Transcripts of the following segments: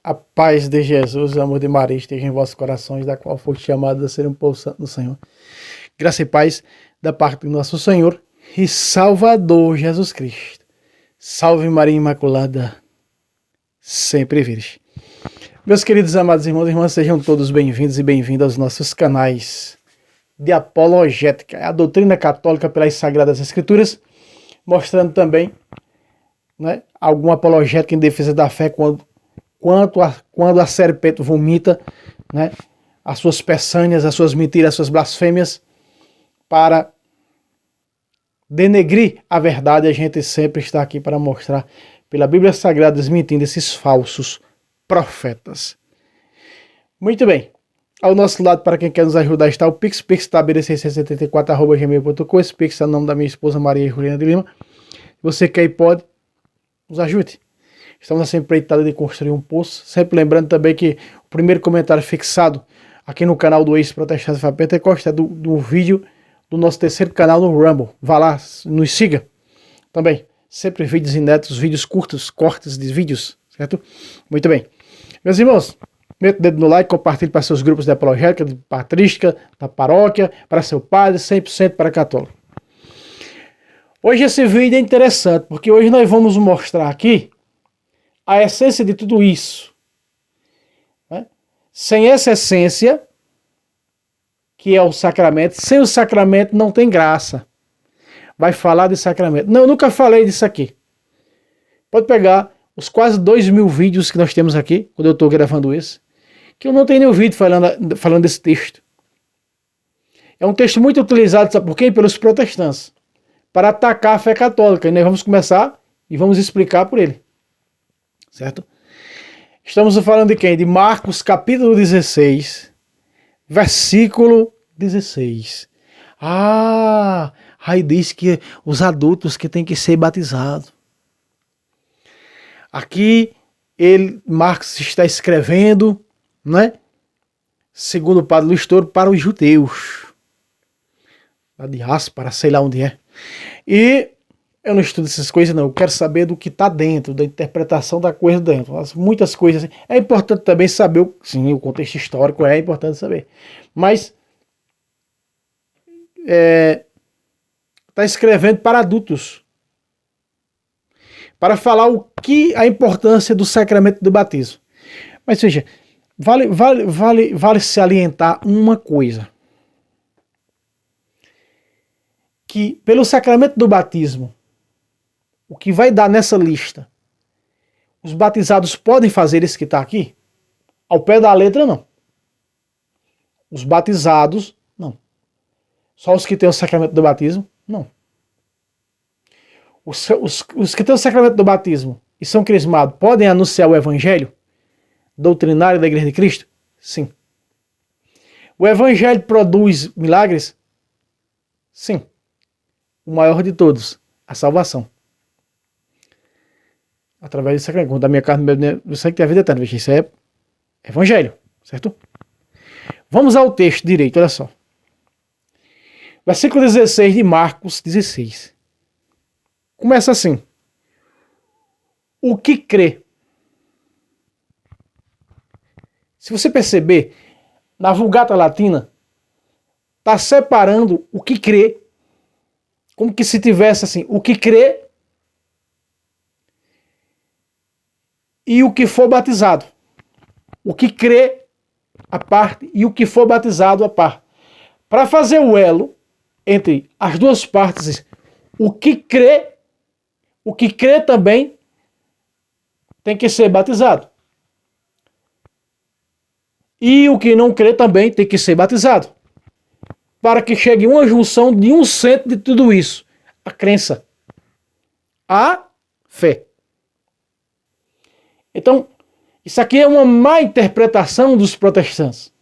A paz de Jesus, o amor de Maria esteja em vossos corações, da qual foste chamados a ser um povo santo do Senhor. Graça e paz da parte do nosso Senhor e Salvador Jesus Cristo. Salve Maria Imaculada, sempre virgem. Meus queridos amados irmãos e irmãs, sejam todos bem-vindos e bem-vindas aos nossos canais de apologética, a doutrina católica pelas Sagradas Escrituras, mostrando também, né, alguma apologética em defesa da fé quando a serpente vomita, né, as suas peçanhas, as suas mentiras, as suas blasfêmias, para denegrir a verdade. A gente sempre está aqui para mostrar pela Bíblia Sagrada, desmentindo esses falsos profetas. Muito bem. Ao nosso lado, para quem quer nos ajudar, está o Pix. Pix está br674@gmail.com. Esse Pix é o nome da minha esposa, Maria Juliana de Lima. Se você quer e pode, nos ajude. Estamos nessa empreitada de construir um poço. Sempre lembrando também que o primeiro comentário fixado aqui no canal do Ex-Protestante Fé Pentecoste é do vídeo do nosso terceiro canal no Rumble. Vá lá, nos siga. Também, sempre vídeos inéditos, vídeos curtos, cortes de vídeos, certo? Muito bem. Meus irmãos, meta o dedo no like, compartilhe para seus grupos de apologética, de patrística, da paróquia, para seu padre, 100% para católico. Hoje esse vídeo é interessante, porque hoje nós vamos mostrar aqui a essência de tudo isso. Né? Sem essa essência, que é o sacramento, sem o sacramento não tem graça. Vai falar de sacramento. Não, eu nunca falei disso aqui. Pode pegar os quase 2.000 vídeos que nós temos aqui, quando eu estou gravando isso, que eu não tenho nenhum vídeo falando desse texto. É um texto muito utilizado, sabe por quê? Pelos protestantes, para atacar a fé católica. E nós vamos começar e vamos explicar por ele. Certo? Estamos falando de quem? De Marcos, capítulo 16, versículo 16. Aí diz que os adultos que têm que ser batizados. Aqui, Marcos está escrevendo, né? Segundo o padre Luiz Toro, para os judeus. Da diáspora, sei lá onde é. E eu não estudo essas coisas, não. Eu quero saber do que está dentro, da interpretação da coisa dentro. Muitas coisas. É importante também saber, sim, o contexto histórico é importante saber. Mas está escrevendo para adultos. Para falar a importância do sacramento do batismo. Mas veja, vale se alientar uma coisa. Que pelo sacramento do batismo, o que vai dar nessa lista, os batizados podem fazer isso que está aqui? Ao pé da letra, não. Os batizados, não. Só os que têm o sacramento do batismo, não. Os que têm o sacramento do batismo e são crismados podem anunciar o evangelho doutrinário da Igreja de Cristo? Sim. O evangelho produz milagres? Sim. O maior de todos, a salvação. Através do sacramento, da minha carne, do sangue tem a vida eterna. Isso é evangelho, certo? Vamos ao texto direito, olha só. Versículo 16 de Marcos 16. Começa assim. O que crê? Se você perceber, na Vulgata Latina, está separando o que crê, como que se tivesse assim, o que crê e o que for batizado. O que crê a parte e o que for batizado a parte. Para fazer o elo entre as duas partes, o que crê também tem que ser batizado. E o que não crê também tem que ser batizado. Para que chegue uma junção de um centro de tudo isso. A crença. A fé. Então, isso aqui é uma má interpretação dos protestantes.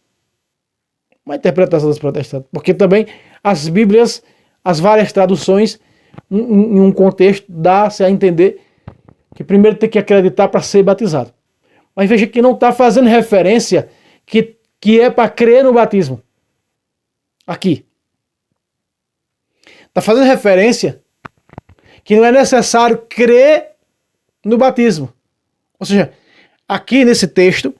Má interpretação dos protestantes. Porque também as Bíblias, as várias traduções, em um contexto, dá-se a entender que primeiro tem que acreditar para ser batizado. Mas veja que não está fazendo referência que é para crer no batismo. Aqui. Está fazendo referência que não é necessário crer no batismo. Ou seja, aqui nesse texto,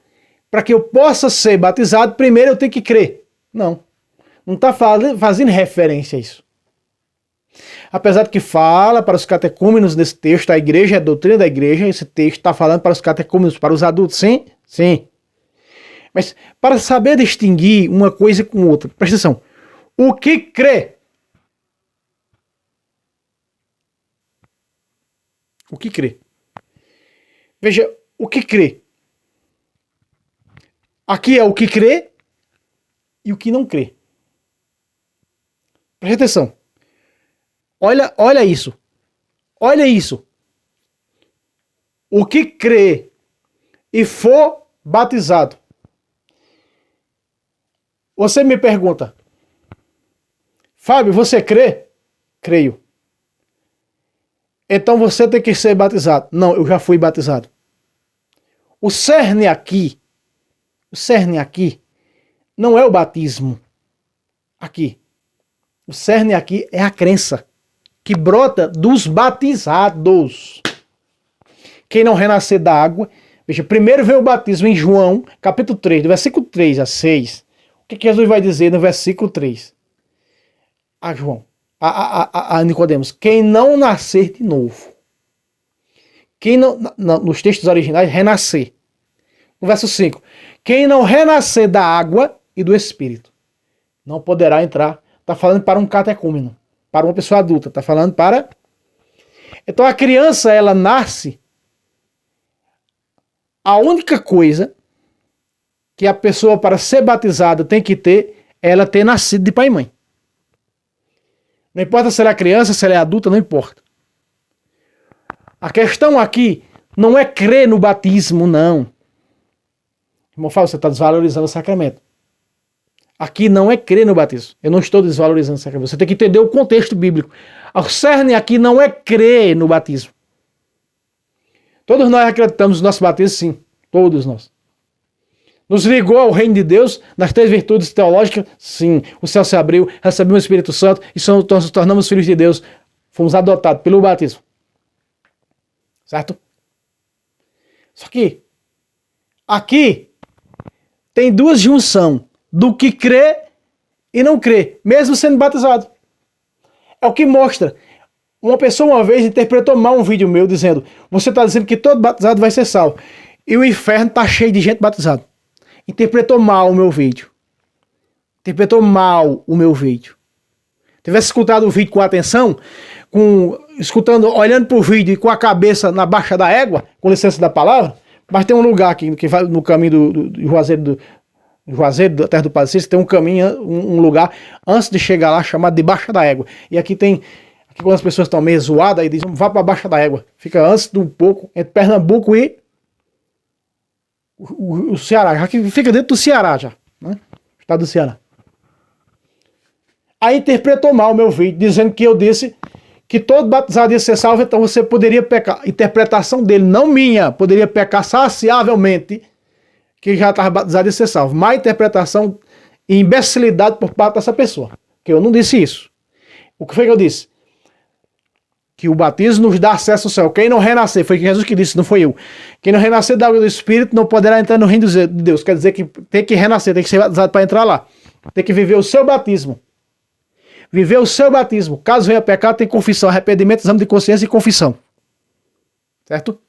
para que eu possa ser batizado, primeiro eu tenho que crer. Não. Não está fazendo referência a isso. Apesar de que fala para os catecúmenos nesse texto, a igreja, a doutrina da igreja, esse texto está falando para os catecúmenos, para os adultos, sim? Sim. Mas para saber distinguir uma coisa com outra, presta atenção. O que crê? O que crê? Veja, o que crê? Aqui é o que crê e o que não crê. Presta atenção. Olha isso. Olha isso. O que crê e for batizado. Você me pergunta, Fábio, você crê? Creio. Então você tem que ser batizado. Não, eu já fui batizado. O cerne aqui não é o batismo. Aqui. O cerne aqui é a crença que brota dos batizados. Quem não renascer da água, veja, primeiro vem o batismo em João, capítulo 3, do versículo 3 a 6. O que Jesus vai dizer no versículo 3? A João, a Nicodemos, quem não nascer de novo. Quem não, nos textos originais, renascer. No verso 5, quem não renascer da água e do Espírito, não poderá entrar. Está falando para um catecúmeno, para uma pessoa adulta. Está falando para... Então a criança, ela nasce... A única coisa que a pessoa, para ser batizada, tem que ter, é ela ter nascido de pai e mãe. Não importa se ela é criança, se ela é adulta, não importa. A questão aqui não é crer no batismo, não. Irmão Fábio, você está desvalorizando o sacramento. Aqui não é crer no batismo. Eu não estou desvalorizando o sacramento. Você tem que entender o contexto bíblico. O cerne aqui não é crer no batismo. Todos nós acreditamos no nosso batismo, sim. Todos nós. Nos ligou ao reino de Deus, nas 3 virtudes teológicas, sim. O céu se abriu, recebemos o Espírito Santo e nos tornamos filhos de Deus. Fomos adotados pelo batismo. Certo? Só que aqui tem duas junções do que crê e não crê, mesmo sendo batizado. É o que mostra. Uma pessoa uma vez interpretou mal um vídeo meu dizendo: você está dizendo que todo batizado vai ser salvo. E o inferno está cheio de gente batizada. Interpretou mal o meu vídeo. Interpretou mal o meu vídeo. Tivesse escutado o vídeo com atenção, olhando para o vídeo e com a cabeça na baixa da égua, com licença da palavra, mas tem um lugar aqui que vai no caminho do Juazeiro, da terra do Padre Cícero, tem um caminho, um lugar, antes de chegar lá, chamado de Baixa da Égua. E aqui tem, quando as pessoas estão meio zoadas, aí dizem, vá para Baixa da Égua. Fica antes de um pouco, entre Pernambuco e o Ceará. Aqui fica dentro do Ceará já, né? Estado do Ceará. Aí interpretou mal o meu vídeo, dizendo que eu disse que todo batizado ia ser salvo, então você poderia pecar. Interpretação dele, não minha, poderia pecar saciavelmente, que já estava batizado e ser salvo. Má interpretação e imbecilidade por parte dessa pessoa. Que eu não disse isso. O que foi que eu disse? Que o batismo nos dá acesso ao céu. Quem não renascer, foi Jesus que disse, não foi eu. Quem não renascer da água do Espírito não poderá entrar no reino de Deus. Quer dizer que tem que renascer, tem que ser batizado para entrar lá. Tem que viver o seu batismo. Viver o seu batismo. Caso venha pecado, tem confissão, arrependimento, exame de consciência e confissão. Certo?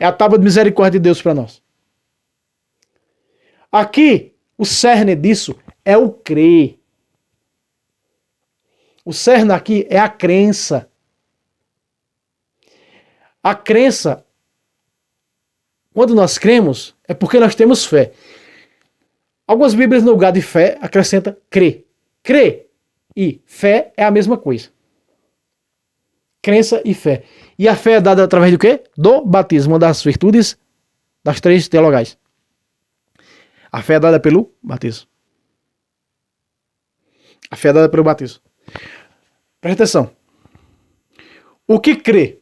É a tábua de misericórdia de Deus para nós. Aqui, o cerne disso é o crer. O cerne aqui é a crença. A crença, quando nós cremos, é porque nós temos fé. Algumas Bíblias, no lugar de fé, acrescenta crer. Crer e fé é a mesma coisa. Crença e fé. E a fé é dada através do quê? Do batismo, uma das virtudes das 3 teologais. A fé é dada pelo batismo. A fé é dada pelo batismo. Presta atenção. O que crê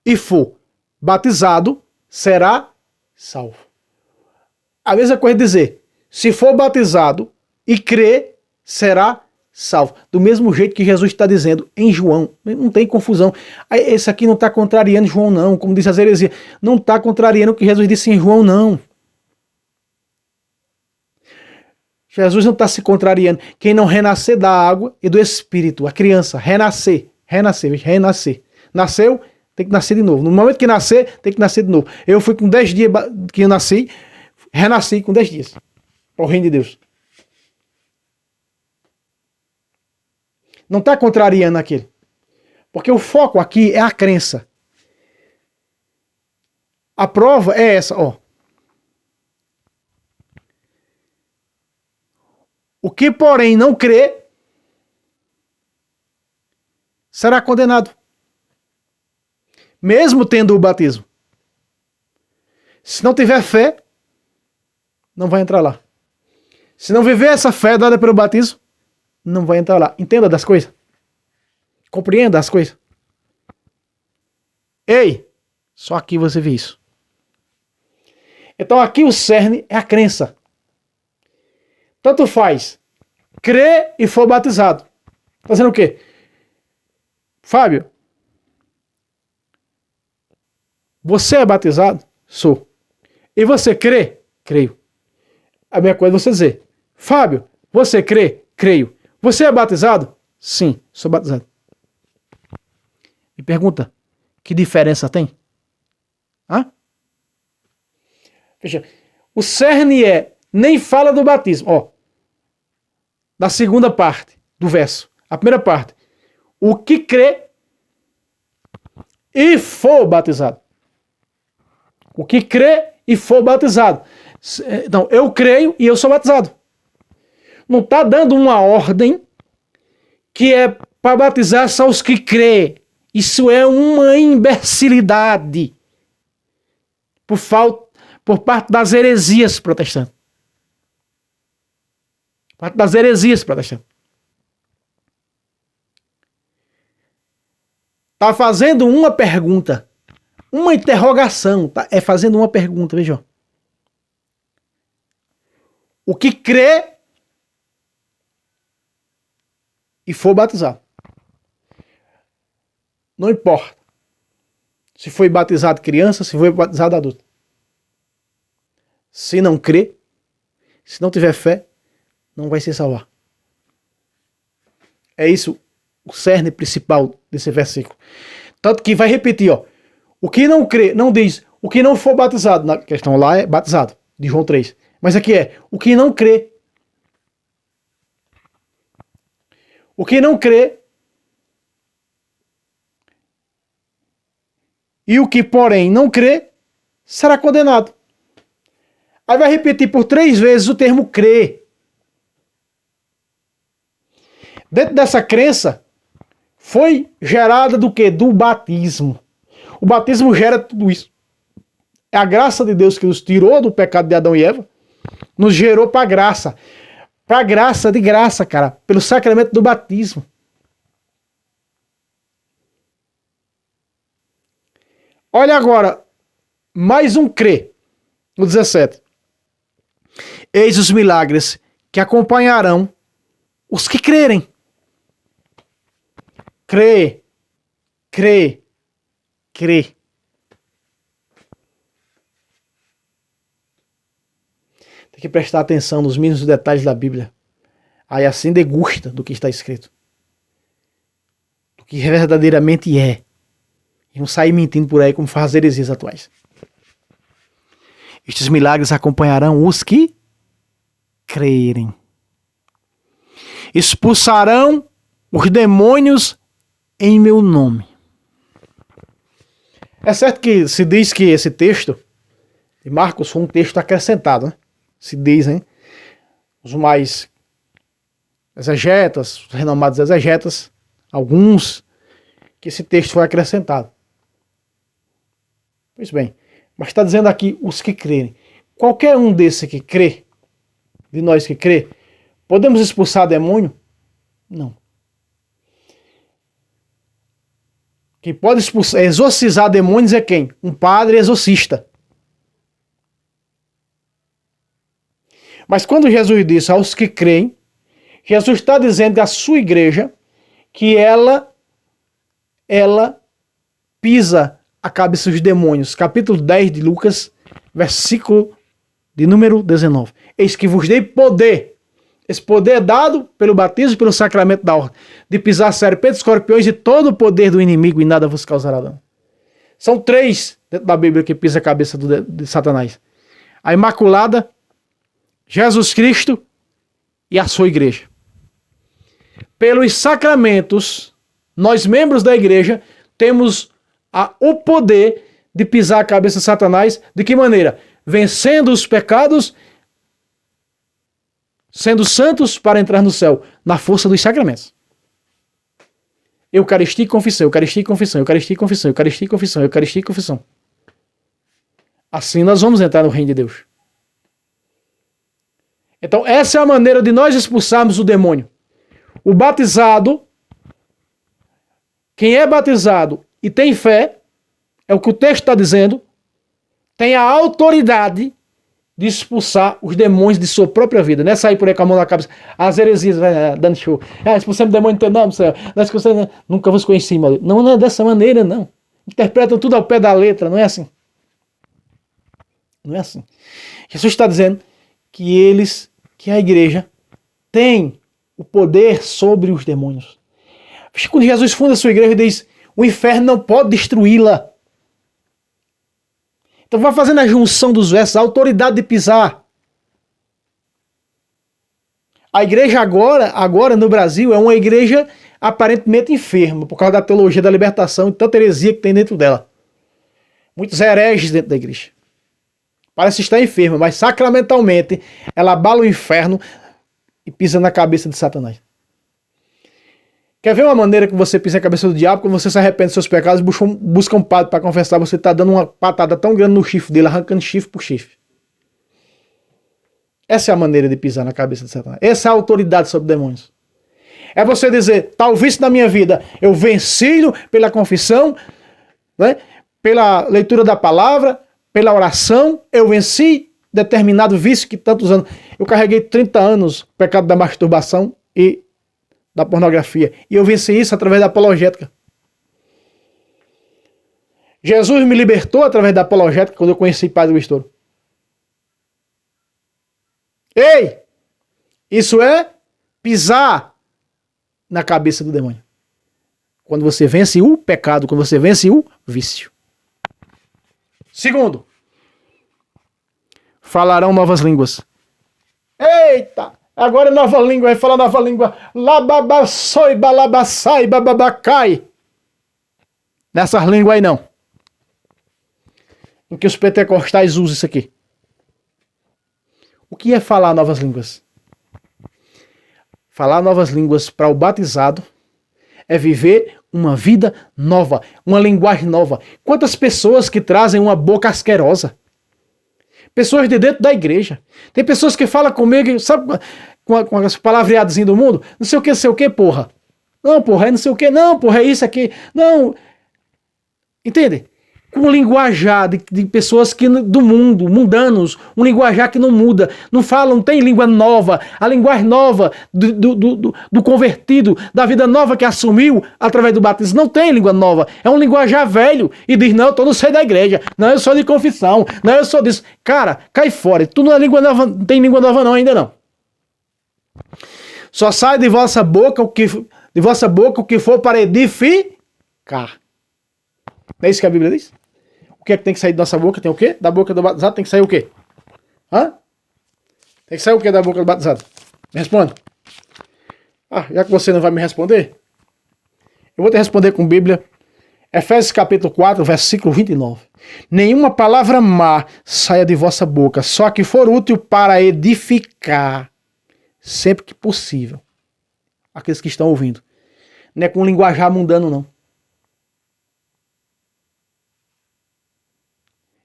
e for batizado será salvo. A mesma coisa dizer, se for batizado e crer, será salvo. Do mesmo jeito que Jesus está dizendo em João. Não tem confusão. Esse aqui não está contrariando João, não. Como diz as heresias. Não está contrariando o que Jesus disse em João, não. Jesus não está se contrariando. Quem não renascer da água e do Espírito, a criança, renascer. Nasceu, tem que nascer de novo. No momento que nascer, tem que nascer de novo. Eu fui com 10 dias que eu nasci, renasci com 10 dias. Para o reino de Deus. Não está contrariando aquele. Porque o foco aqui é a crença. A prova é essa, ó. O que, porém, não crê, será condenado. Mesmo tendo o batismo. Se não tiver fé, não vai entrar lá. Se não viver essa fé dada pelo batismo, não vai entrar lá. Entenda das coisas. Compreenda as coisas. Ei, só aqui você vê isso. Então aqui o cerne é a crença. Tanto faz crer e for batizado. Está dizendo o quê? Fábio, você é batizado? Sou. E você crê? Creio. A mesma coisa é você dizer, Fábio, você crê? Creio. Você é batizado? Sim, sou batizado. Me pergunta, que diferença tem? Hã? Veja, o cerne é, nem fala do batismo, ó. Da segunda parte do verso. A primeira parte. O que crê e for batizado. O que crê e for batizado. Então, eu creio e eu sou batizado. Não está dando uma ordem que é para batizar só os que crê. Isso é uma imbecilidade. Por parte das heresias protestantes. Parte das heresias protestantes. Está fazendo uma pergunta. Uma interrogação. Tá? É fazendo uma pergunta, veja. O que crê e for batizado. Não importa. Se foi batizado criança, se foi batizado adulto. Se não crê, se não tiver fé, não vai se salvar. É isso o cerne principal desse versículo. Tanto que vai repetir, ó. O que não crê, não diz, o que não for batizado. Na questão lá é batizado, de João 3. Mas aqui é, o que não crê. O que não crê. E o que, porém, não crê, será condenado. Aí vai repetir por 3 vezes o termo crer. Dentro dessa crença, foi gerada do quê? Do batismo. O batismo gera tudo isso. É a graça de Deus que nos tirou do pecado de Adão e Eva, nos gerou para a graça. Para a graça de graça, cara. Pelo sacramento do batismo. Olha agora, mais um crer. No 17. Eis os milagres que acompanharão os que crerem. Crê, crê, crê. Tem que prestar atenção nos mínimos detalhes da Bíblia. Aí assim degusta do que está escrito. Do que verdadeiramente é. E não sair mentindo por aí como faz as heresias atuais. Estes milagres acompanharão os que crerem. Expulsarão os demônios em meu nome. É certo que se diz que esse texto de Marcos foi um texto acrescentado, né? Se dizem os mais exegetas, os renomados exegetas, alguns, que esse texto foi acrescentado. Pois bem, mas está dizendo aqui os que crerem. Qualquer um desses que crê, de nós que crê, podemos expulsar demônio? Não. Quem pode expulsar, exorcizar demônios é quem? Um padre exorcista. Mas quando Jesus disse aos que creem, Jesus está dizendo à sua igreja que ela pisa a cabeça dos demônios. Capítulo 10 de Lucas, versículo de número 19. Eis que vos dei poder. Esse poder é dado pelo batismo e pelo sacramento da ordem, de pisar serpentes, escorpiões e todo o poder do inimigo e nada vos causará dano. São 3 dentro da Bíblia que pisa a cabeça de Satanás. A Imaculada, Jesus Cristo e a sua igreja. Pelos sacramentos, nós membros da igreja temos o poder de pisar a cabeça de Satanás. De que maneira? Vencendo os pecados, sendo santos para entrar no céu, na força dos sacramentos. Eucaristia e confissão, Eucaristia e confissão, Eucaristia e confissão, Eucaristia e confissão, Eucaristia e confissão. Assim nós vamos entrar no reino de Deus. Então essa é a maneira de nós expulsarmos o demônio. O batizado, quem é batizado e tem fé, é o que o texto está dizendo, tem a autoridade de expulsar os demônios de sua própria vida. Não é sair por aí com a mão na cabeça, as heresias, dando show. Expulsamos o demônio, não, no céu. Nunca vos conheci, maldito. Não é dessa maneira, não. Interpretam tudo ao pé da letra, não é assim. Não é assim. Jesus está dizendo que a igreja tem o poder sobre os demônios. Quando Jesus funda a sua igreja, ele diz, o inferno não pode destruí-la. Então vai fazendo a junção dos versos, a autoridade de pisar. A igreja agora no Brasil é uma igreja aparentemente enferma, por causa da teologia da libertação e tanta heresia que tem dentro dela. Muitos hereges dentro da igreja. Parece estar enferma, mas sacramentalmente ela abala o inferno e pisa na cabeça de Satanás. Quer ver uma maneira que você pisa na cabeça do diabo? Quando você se arrepende dos seus pecados, busca um padre para confessar, você está dando uma patada tão grande no chifre dele, arrancando chifre por chifre. Essa é a maneira de pisar na cabeça de Satanás. Essa é a autoridade sobre demônios. É você dizer, talvez na minha vida eu venci pela confissão, né? Pela leitura da palavra, pela oração, eu venci determinado vício que tantos anos... Eu carreguei 30 anos o pecado da masturbação e da pornografia. E eu venci isso através da apologética. Jesus me libertou através da apologética quando eu conheci Padre Luiz Toro. Ei! Isso é pisar na cabeça do demônio. Quando você vence o pecado, quando você vence o vício. Segundo, falarão novas línguas. Eita! Agora é nova língua, vai falar nova língua. Lababassoi, balabassai, bababacai. Nessas línguas aí não. Em que os pentecostais usam isso aqui. O que é falar novas línguas? Falar novas línguas para o batizado é viver uma vida nova, uma linguagem nova. Quantas pessoas que trazem uma boca asquerosa? Pessoas de dentro da igreja. Tem pessoas que falam comigo, sabe, com as palavreadas do mundo? Não sei o que, porra. Não, porra, é não sei o que. Não, porra, é isso aqui. Não. Entende? Com um linguajar de pessoas do mundo, mundanos, um linguajar que não muda, não falam, não tem língua nova, a linguagem nova do convertido, da vida nova que assumiu através do batismo, não tem língua nova, é um linguajar velho, e diz, não, eu tô no seio da igreja, não, eu sou de confissão, não, eu sou disso. Cara, cai fora, tu não é língua nova, não tem língua nova não, ainda não. Só sai de vossa boca o que for para edificar. Não é isso que a Bíblia diz? O que é que tem que sair da nossa boca? Tem o quê? Da boca do batizado tem que sair o quê? Hã? Tem que sair o quê da boca do batizado? Me responda. Já que você não vai me responder, eu vou te responder com Bíblia. Efésios capítulo 4, versículo 29. Nenhuma palavra má saia de vossa boca, só que for útil para edificar, sempre que possível, aqueles que estão ouvindo. Não é com linguajar mundano, não.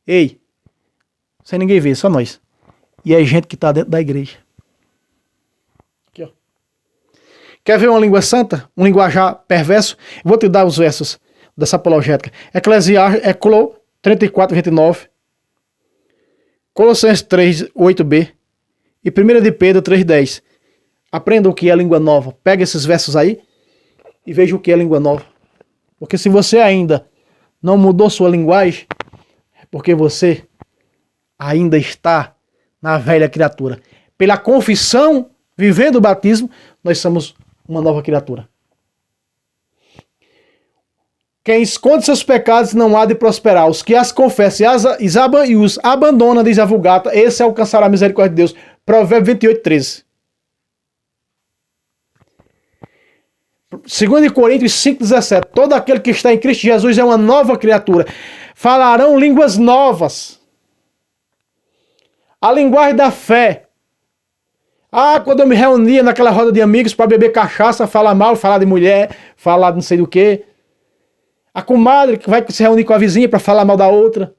Ei, sem ninguém ver, só nós. E é gente que está dentro da igreja. Aqui, ó. Quer ver uma língua santa? Um linguajar perverso? Eu vou te dar os versos dessa apologética. Eclesiastes, 34, 29. Colossenses 3, 8b. E 1 de Pedro 3, 10. Aprenda o que é língua nova. Pega esses versos aí e veja o que é língua nova. Porque se você ainda não mudou sua linguagem, é porque você ainda está na velha criatura. Pela confissão, vivendo o batismo, nós somos uma nova criatura. Quem esconde seus pecados não há de prosperar. Os que as confessam e os abandonam, diz a Vulgata, esse alcançará a misericórdia de Deus. Provérbios 28, 13. 2 Coríntios 5, 17. Todo aquele que está em Cristo Jesus é uma nova criatura. Falarão línguas novas. A linguagem da fé. Quando eu me reunia naquela roda de amigos para beber cachaça, falar mal, falar de mulher, falar de não sei do que. A comadre que vai se reunir com a vizinha para falar mal da outra.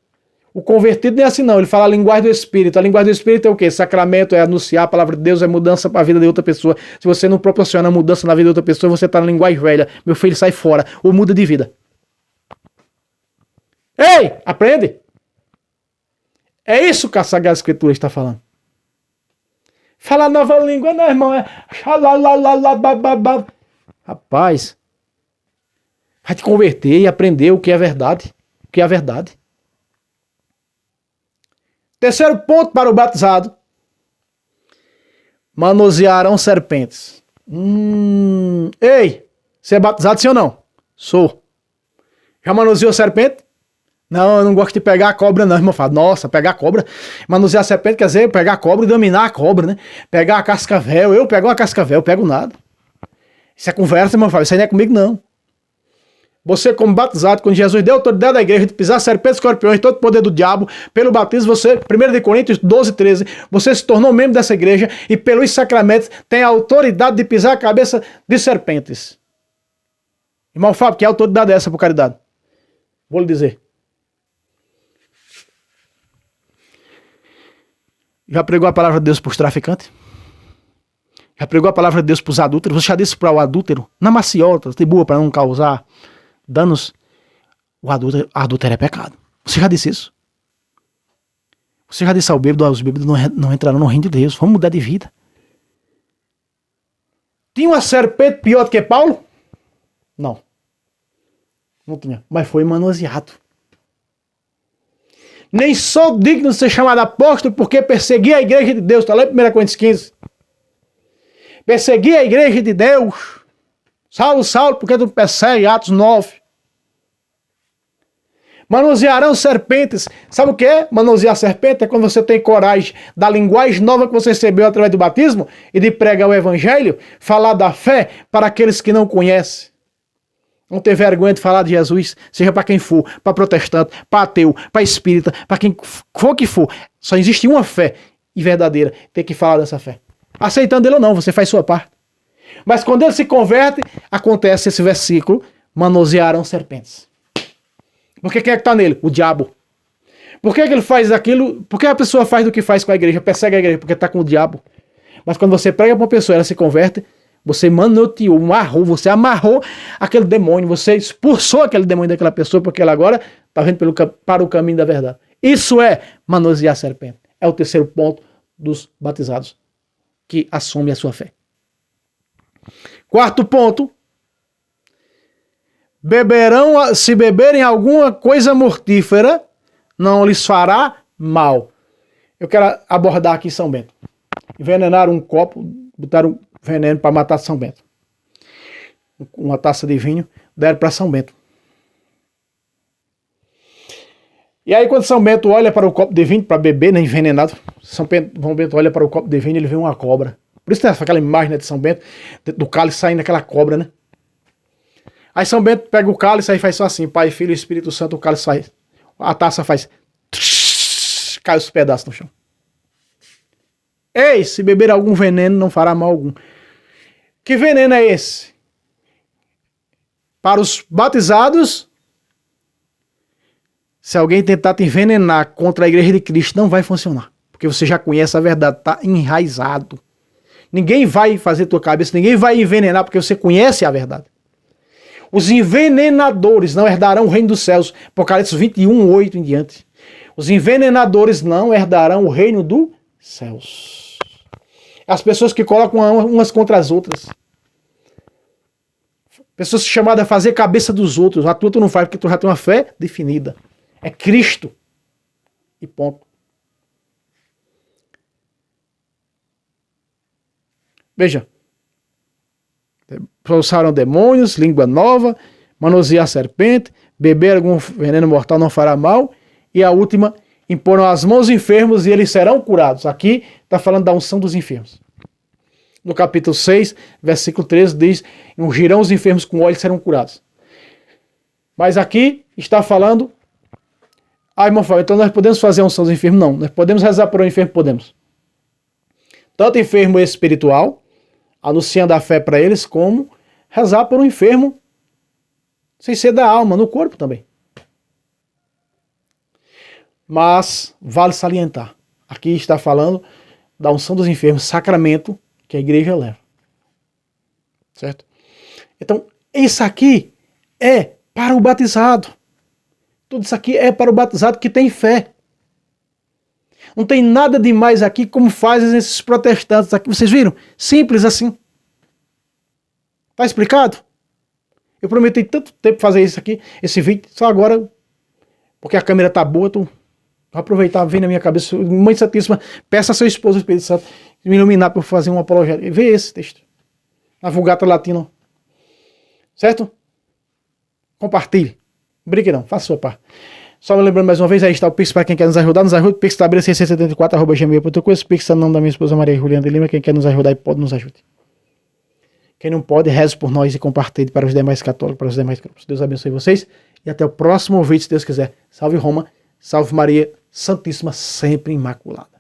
O convertido nem é assim não, ele fala a linguagem do Espírito. A linguagem do Espírito é o quê? Sacramento, é anunciar a palavra de Deus, é mudança para a vida de outra pessoa. Se você não proporciona mudança na vida de outra pessoa, você está na linguagem velha. Meu filho, sai fora, ou muda de vida. Ei, aprende! É isso que a Sagrada Escritura está falando. Falar nova língua, não, irmão, é... Rapaz, vai te converter e aprender o que é verdade. O que é a verdade. Terceiro ponto para o batizado. Manusearão serpentes. Ei, você é batizado sim ou não? Sou. Já manuseou serpente? Não, eu não gosto de pegar a cobra não, irmão. Fala, nossa, pegar a cobra. Manusear a serpente quer dizer pegar a cobra e dominar a cobra, né? Pegar a cascavel. Eu pego uma cascavel, pego nada. Isso é conversa, irmão. Isso aí não é comigo não. Você, como batizado, quando Jesus deu a autoridade da igreja de pisar serpentes, escorpiões, todo o poder do diabo, pelo batismo, você, 1 Coríntios 12, 13, você se tornou membro dessa igreja e pelos sacramentos tem a autoridade de pisar a cabeça de serpentes. Irmão Fábio, que autoridade é essa por caridade? Vou lhe dizer. Já pregou a palavra de Deus para os traficantes? Já pregou a palavra de Deus para os adúlteros? Você já disse para o adúltero? Na maciota, de boa para não causar danos, o adúltero é pecado. Você já disse isso? Você já disse ao bêbado, os bêbados não entrarão no reino de Deus. Vamos mudar de vida. Tinha uma serpente pior do que Paulo? Não. Não tinha. Mas foi manuseado. Nem sou digno de ser chamado apóstolo porque persegui a igreja de Deus. Está lá em 1 Coríntios 15. Persegui a igreja de Deus. Saulo, Saulo, por que tu persegue? Atos 9. Manusearão serpentes. Sabe o que é? Manusear serpente é quando você tem coragem da linguagem nova que você recebeu através do batismo e de pregar o evangelho, falar da fé para aqueles que não conhecem. Não ter vergonha de falar de Jesus, seja para quem for, para protestante, para ateu, para espírita, para quem for que for. Só existe uma fé e verdadeira. Tem que falar dessa fé. Aceitando ele ou não, você faz sua parte. Mas quando ele se converte, acontece esse versículo, manusearão serpentes. Por que quem é que está nele? O diabo. Por que ele faz aquilo? Por que a pessoa faz do que faz com a igreja? Persegue a igreja porque está com o diabo. Mas quando você prega para uma pessoa, ela se converte, você manoteou, você amarrou aquele demônio, você expulsou aquele demônio daquela pessoa, porque ela agora está vindo para o caminho da verdade. Isso é manusear a serpente. É o terceiro ponto dos batizados que assume a sua fé. Quarto ponto. Se beberem alguma coisa mortífera, não lhes fará mal. Eu quero abordar aqui São Bento. Envenenaram um copo, botaram veneno para matar São Bento. Uma taça de vinho, deram para São Bento. E aí quando São Bento olha para o copo de vinho para beber, né, envenenado, São Bento olha para o copo de vinho e ele vê uma cobra. Por isso tem aquela imagem, né, de São Bento, do cálice saindo aquela cobra, né? Aí São Bento pega o cálice e faz só assim, Pai, Filho e Espírito Santo, o cálice sai. A taça faz... cai os pedaços no chão. Ei, se beber algum veneno não fará mal algum. Que veneno é esse? Para os batizados, se alguém tentar te envenenar contra a igreja de Cristo, não vai funcionar. Porque você já conhece a verdade, está enraizado. Ninguém vai fazer tua cabeça, ninguém vai envenenar porque você conhece a verdade. Os envenenadores não herdarão o reino dos céus. Apocalipse 21, 8 em diante. Os envenenadores não herdarão o reino dos céus. As pessoas que colocam umas contra as outras. Pessoas chamadas a fazer cabeça dos outros. A tua tu não faz porque tu já tem uma fé definida. É Cristo. E ponto. Veja. Expulsaram demônios, língua nova, manusear serpente, beber algum veneno mortal não fará mal. E a última, imporam as mãos enfermos e eles serão curados. Aqui está falando da unção dos enfermos. No capítulo 6, versículo 13, diz: ungirão os enfermos com óleo e serão curados. Mas aqui está falando: irmão Fábio, então nós podemos fazer a unção dos enfermos? Não, nós podemos rezar por um enfermo? Podemos. Tanto enfermo espiritual, anunciando a fé para eles, como rezar por um enfermo sem ser da alma, no corpo também. Mas vale salientar, aqui está falando da unção dos enfermos, sacramento que a igreja leva. Certo? Então, isso aqui é para o batizado. Tudo isso aqui é para o batizado que tem fé. Não tem nada demais aqui como fazem esses protestantes aqui. Vocês viram? Simples assim. Tá explicado? Eu prometi tanto tempo fazer isso aqui, esse vídeo, só agora, porque a câmera tá boa, vou aproveitar, vem na minha cabeça, Mãe Santíssima, peça a seu esposo, Espírito Santo, me iluminar para fazer um apologético. Vê esse texto. Na Vulgata Latino. Certo? Compartilhe. Brinque não, faça a sua parte. Só me lembrando mais uma vez, aí está o Pix para quem quer nos ajudar. Nos ajude, Pix tabela 674@gmail.com. Esse Pix é o nome da minha esposa Maria Juliana de Lima. Quem quer nos ajudar e pode, nos ajude. Quem não pode, reze por nós e compartilhe para os demais católicos, para os demais grupos. Deus abençoe vocês e até o próximo vídeo, se Deus quiser. Salve Roma, salve Maria Santíssima, sempre imaculada.